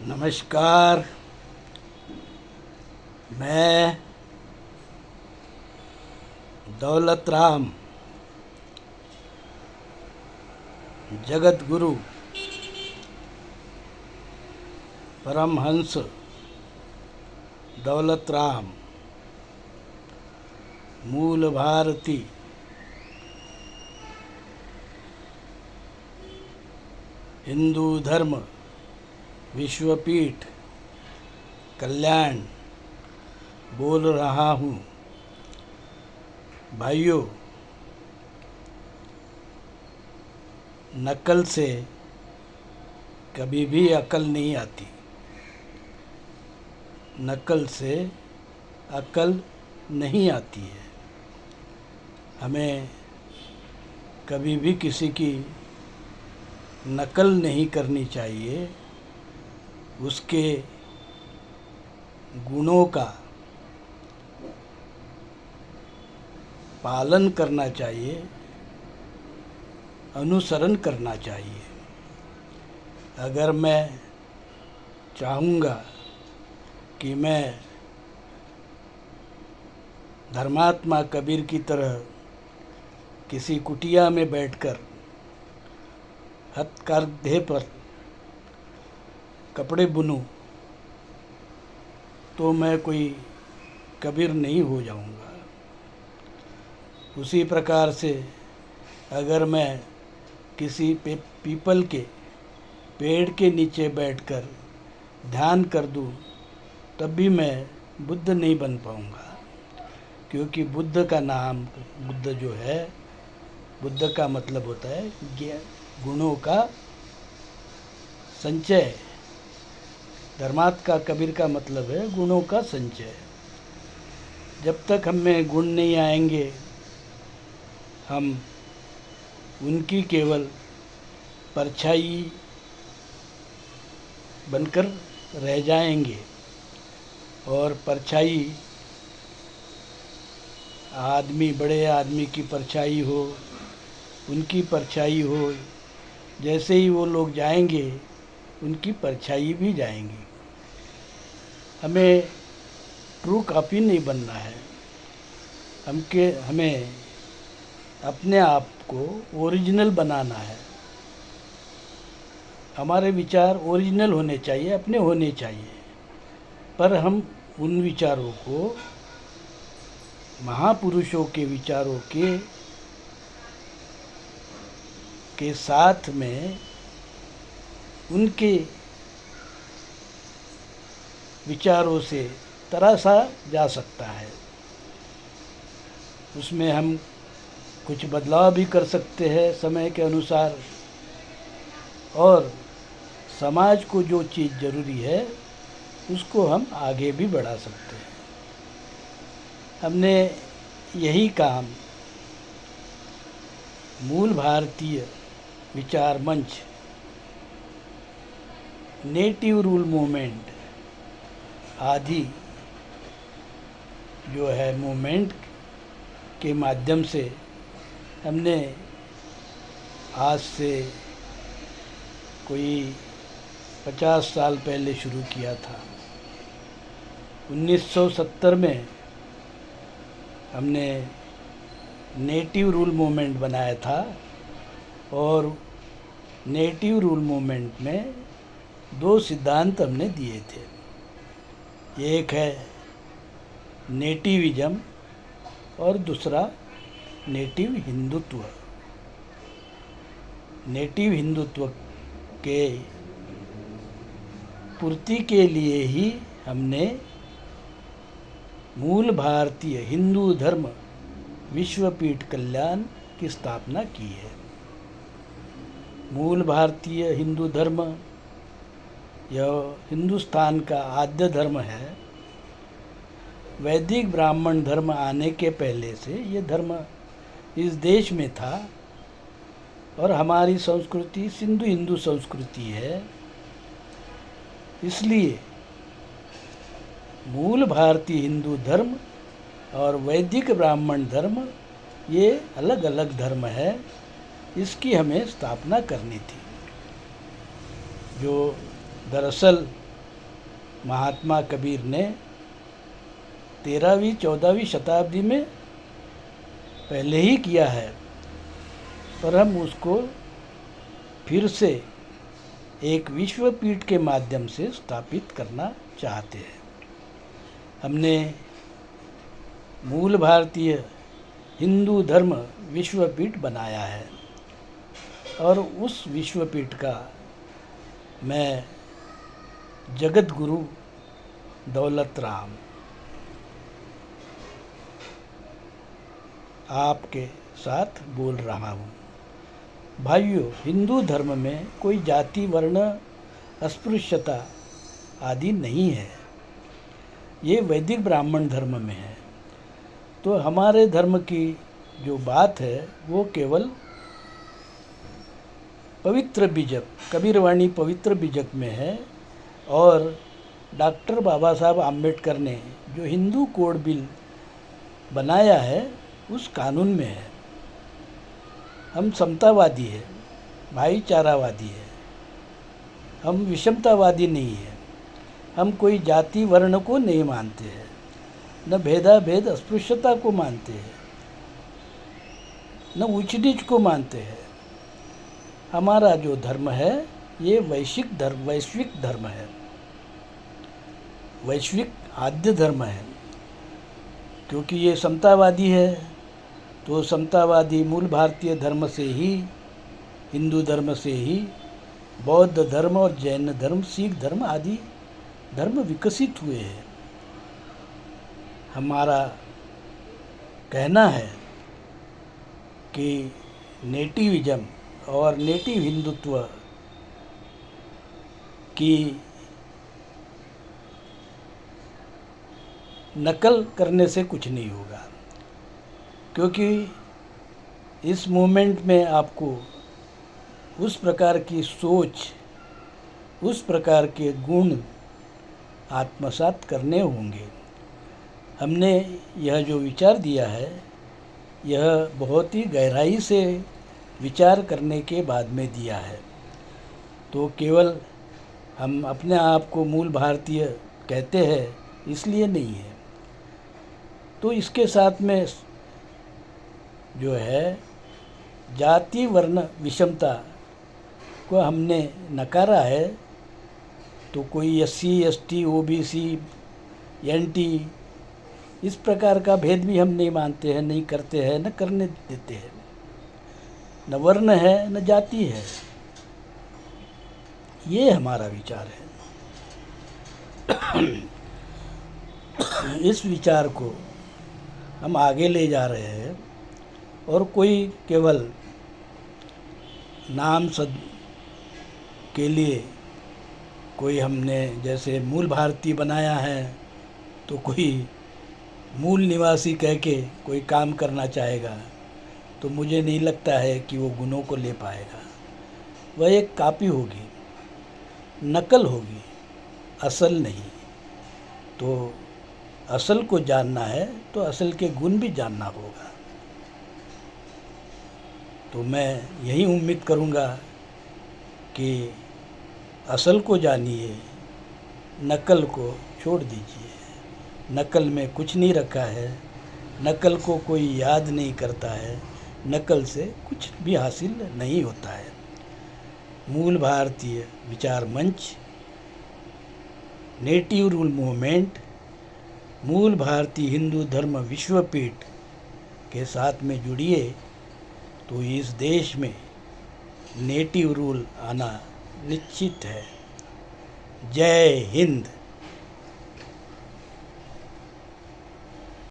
नमस्कार। मैं दौलत राम, जगत गुरु परमहंस दौलत राम, मूल भारती हिंदू धर्म विश्वपीठ कल्याण बोल रहा हूँ। भाइयों, नकल से कभी भी अकल नहीं आती। नकल से अकल नहीं आती है। हमें कभी भी किसी की नकल नहीं करनी चाहिए। उसके गुणों का पालन करना चाहिए, अनुसरण करना चाहिए। अगर मैं चाहूँगा कि मैं धर्मात्मा कबीर की तरह किसी कुटिया में बैठकर हथकंधे पर कपड़े बुनूं, तो मैं कोई कबीर नहीं हो जाऊंगा। उसी प्रकार से अगर मैं किसी पीपल के पेड़ के नीचे बैठकर ध्यान कर दूं, तब भी मैं बुद्ध नहीं बन पाऊंगा। क्योंकि बुद्ध का नाम, बुद्ध जो है, बुद्ध का मतलब होता है गुणों का संचय। धर्मात्मा का कबीर का मतलब है गुणों का संचय। जब तक हम में गुण नहीं आएंगे, हम उनकी केवल परछाई बनकर रह जाएंगे। और परछाई बड़े आदमी की परछाई हो, उनकी परछाई हो, जैसे ही वो लोग जाएंगे उनकी परछाई भी जाएंगी। हमें ट्रू कॉपी नहीं बनना है। हमें अपने आप को ओरिजिनल बनाना है। हमारे विचार ओरिजिनल होने चाहिए, अपने होने चाहिए। पर हम उन विचारों को महापुरुषों के विचारों के साथ में उनके विचारों से तराशा जा सकता है। उसमें हम कुछ बदलाव भी कर सकते हैं समय के अनुसार, और समाज को जो चीज़ ज़रूरी है उसको हम आगे भी बढ़ा सकते हैं। हमने यही काम मूल भारतीय विचार मंच, नेटिव रूल मूवमेंट आदि जो है मूवमेंट के माध्यम से हमने आज से कोई 50 साल पहले शुरू किया था। 1970 में हमने नेटिव रूल मूवमेंट बनाया था। और नेटिव रूल मूवमेंट में 2 सिद्धांत हमने दिए थे। एक है नेटिविज्म और दूसरा नेटिव हिंदुत्व। नेटिव हिंदुत्व के पूर्ति के लिए ही हमने मूल भारतीय हिंदू धर्म विश्वपीठ कल्याण की स्थापना की है। मूल भारतीय हिंदू धर्म यह हिंदुस्तान का आद्य धर्म है। वैदिक ब्राह्मण धर्म आने के पहले से ये धर्म इस देश में था। और हमारी संस्कृति सिंधु हिंदू संस्कृति है। इसलिए मूल भारतीय हिंदू धर्म और वैदिक ब्राह्मण धर्म ये अलग अलग धर्म है। इसकी हमें स्थापना करनी थी। जो दरअसल महात्मा कबीर ने 13वीं-14वीं शताब्दी में पहले ही किया है, पर हम उसको फिर से एक विश्वपीठ के माध्यम से स्थापित करना चाहते हैं। हमने मूल भारतीय हिंदू धर्म विश्वपीठ बनाया है और उस विश्वपीठ का मैं जगत गुरु दौलत राम आपके साथ बोल रहा हूँ। भाइयों, हिंदू धर्म में कोई जाति वर्ण अस्पृश्यता आदि नहीं है। ये वैदिक ब्राह्मण धर्म में है। तो हमारे धर्म की जो बात है वो केवल पवित्र बीजक, कबीरवाणी पवित्र बीजक में है और डॉक्टर बाबा साहब आम्बेडकर ने जो हिंदू कोड बिल बनाया है उस कानून में है। हम समतावादी है, भाईचारावादी है, हम विषमतावादी नहीं है। हम कोई जाति वर्ण को नहीं मानते हैं, न भेदाभेद अस्पृश्यता को मानते हैं, न ऊंच नीच को मानते हैं। हमारा जो धर्म है ये वैश्विक धर्म है, वैश्विक आद्य धर्म है। क्योंकि ये समतावादी है तो समतावादी मूल भारतीय धर्म से ही, हिंदू धर्म से ही बौद्ध धर्म और जैन धर्म, सिख धर्म आदि धर्म विकसित हुए हैं। हमारा कहना है कि नेटिविज्म और नेटिव हिंदुत्व की नकल करने से कुछ नहीं होगा, क्योंकि इस मूवमेंट में आपको उस प्रकार की सोच, उस प्रकार के गुण आत्मसात करने होंगे। हमने यह जो विचार दिया है यह बहुत ही गहराई से विचार करने के बाद में दिया है। तो केवल हम अपने आप को मूल भारतीय कहते हैं इसलिए नहीं है। तो इसके साथ में जो है जाति वर्ण विषमता को हमने नकारा है। तो कोई SC ST OBC NT इस प्रकार का भेद भी हम नहीं मानते हैं, नहीं करते हैं, न करने देते हैं। न वर्ण है न जाति है, ये हमारा विचार है। इस विचार को हम आगे ले जा रहे हैं और कोई केवल नाम सद के लिए कोई हमने जैसे मूल भारतीय बनाया है तो कोई मूल निवासी कह के कोई काम करना चाहेगा तो मुझे नहीं लगता है कि वो गुणों को ले पाएगा। वह एक कॉपी होगी, नकल होगी, असल नहीं। तो असल को जानना है तो असल के गुण भी जानना होगा। तो मैं यही उम्मीद करूँगा कि असल को जानिए, नकल को छोड़ दीजिए। नकल में कुछ नहीं रखा है, नकल को कोई याद नहीं करता है, नकल से कुछ भी हासिल नहीं होता है। मूल भारतीय विचार मंच, नेटिव रूल मूवमेंट, मूल भारतीय हिंदू धर्म विश्वपीठ के साथ में जुड़िए तो इस देश में नेटिव रूल आना निश्चित है। जय हिंद।